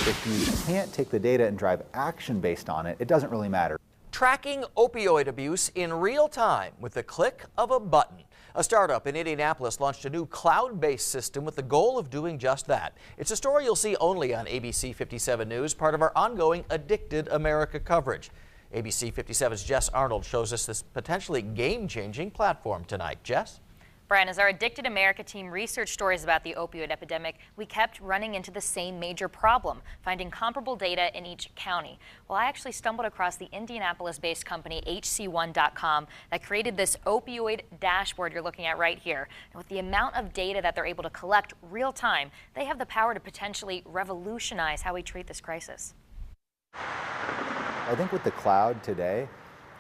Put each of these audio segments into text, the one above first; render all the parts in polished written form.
if you can't take the data and drive action based on it, it doesn't really matter. Tracking opioid abuse in real time with the click of a button. A startup in Indianapolis launched a new cloud-based system with the goal of doing just that. It's a story you'll see only on ABC 57 News, part of our ongoing Addicted America coverage. ABC 57's Jess Arnold shows us this potentially game-changing platform tonight. Jess? Brian, as our Addicted America team researched stories about the opioid epidemic, we kept running into the same major problem, finding comparable data in each county. Well, I actually stumbled across the Indianapolis-based company HC1.com that created this opioid dashboard you're looking at right here. And with the amount of data that they're able to collect real time, they have the power to potentially revolutionize how we treat this crisis. I think with the cloud today,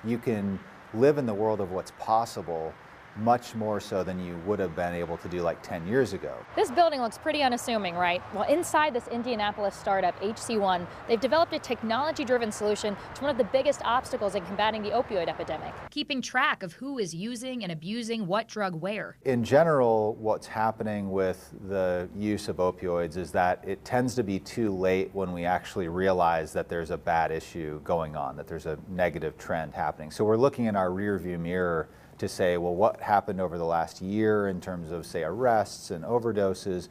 you can live in the world of what's possible much more so than you would have been able to do like 10 years ago. This building looks pretty unassuming, right? Well, inside this Indianapolis startup, HC1, they've developed a technology-driven solution to one of the biggest obstacles in combating the opioid epidemic. Keeping track of who is using and abusing what drug where. In general, what's happening with the use of opioids is that it tends to be too late when we actually realize that there's a bad issue going on, that there's a negative trend happening. So we're looking in our rearview mirror to say, well, what happened over the last year in terms of, say, arrests and overdoses.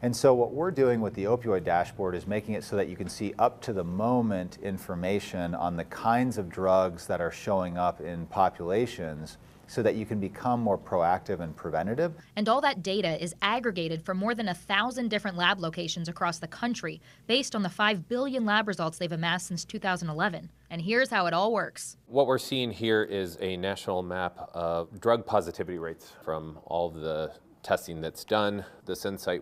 And so what we're doing with the Opioid Dashboard is making it so that you can see up to the moment information on the kinds of drugs that are showing up in populations so that you can become more proactive and preventative. And all that data is aggregated from more than 1,000 different lab locations across the country based on the 5 billion lab results they've amassed since 2011. And here's how it all works. What we're seeing here is a national map of drug positivity rates from all of the testing that's done. This insight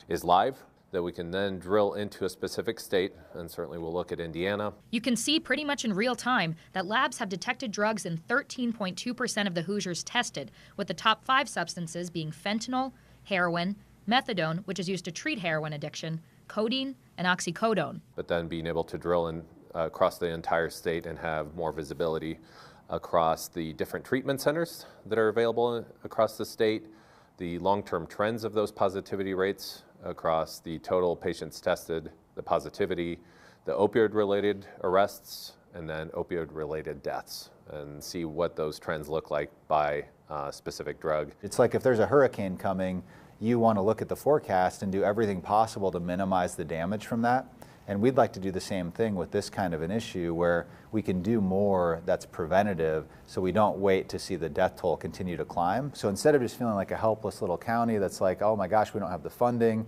is live, that we can then drill into a specific state, and certainly we'll look at Indiana. You can see pretty much in real time that labs have detected drugs in 13.2% of the Hoosiers tested, with the top 5 substances being fentanyl, heroin, methadone, which is used to treat heroin addiction, codeine, and oxycodone. But then being able to drill in across the entire state and have more visibility across the different treatment centers that are available across the state, the long-term trends of those positivity rates across the total patients tested, the positivity, the opioid-related arrests, and then opioid-related deaths, and see what those trends look like by specific drug. It's like if there's a hurricane coming, you want to look at the forecast and do everything possible to minimize the damage from that. And we'd like to do the same thing with this kind of an issue where we can do more that's preventative so we don't wait to see the death toll continue to climb. So instead of just feeling like a helpless little county that's like, oh my gosh, we don't have the funding,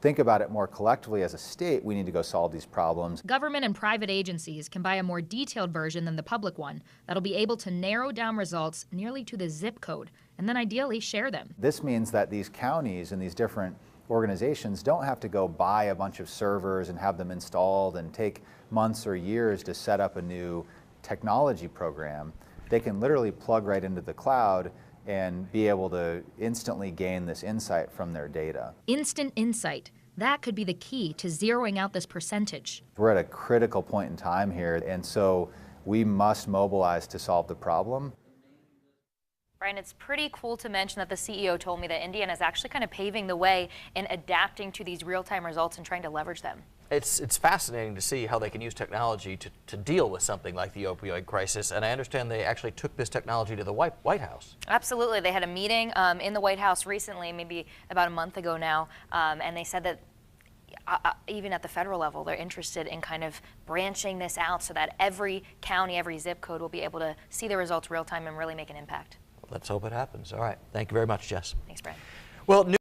think about it more collectively as a state. We need to go solve these problems. Government and private agencies can buy a more detailed version than the public one that'll be able to narrow down results nearly to the zip code and then ideally share them. This means that these counties and these different organizations don't have to go buy a bunch of servers and have them installed and take months or years to set up a new technology program. They can literally plug right into the cloud and be able to instantly gain this insight from their data. Instant insight. That could be the key to zeroing out this percentage. We're at a critical point in time here, and so we must mobilize to solve the problem. Brian, it's pretty cool to mention that the CEO told me that Indiana is actually kind of paving the way in adapting to these real-time results and trying to leverage them. It's fascinating to see how they can use technology to deal with something like the opioid crisis, and I understand they actually took this technology to the White House. Absolutely. They had a meeting in the White House recently, maybe about a month ago now, and they said that even at the federal level, they're interested in kind of branching this out so that every county, every zip code will be able to see the results real time and really make an impact. Let's hope it happens. All right. Thank you very much, Jess. Thanks, Brian. Well,